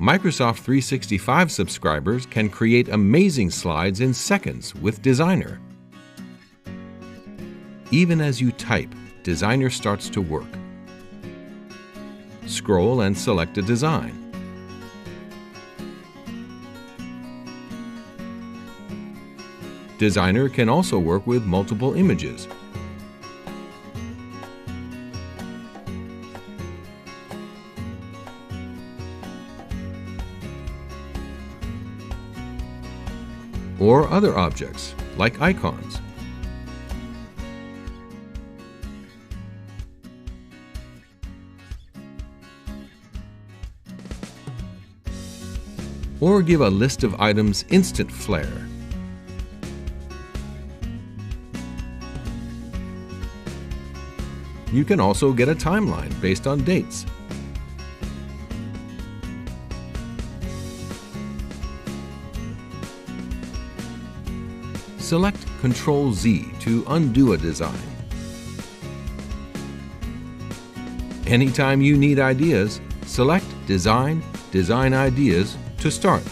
Microsoft 365 subscribers can create amazing slides in seconds with Designer. Even as you type, Designer starts to work. Scroll and select a design. Designer can also work with multiple images. Or other objects, like icons. Or give a list of items instant flair. You can also get a timeline based on dates. Select Ctrl+Z to undo a design. Anytime you need ideas, select Design, Design Ideas to start.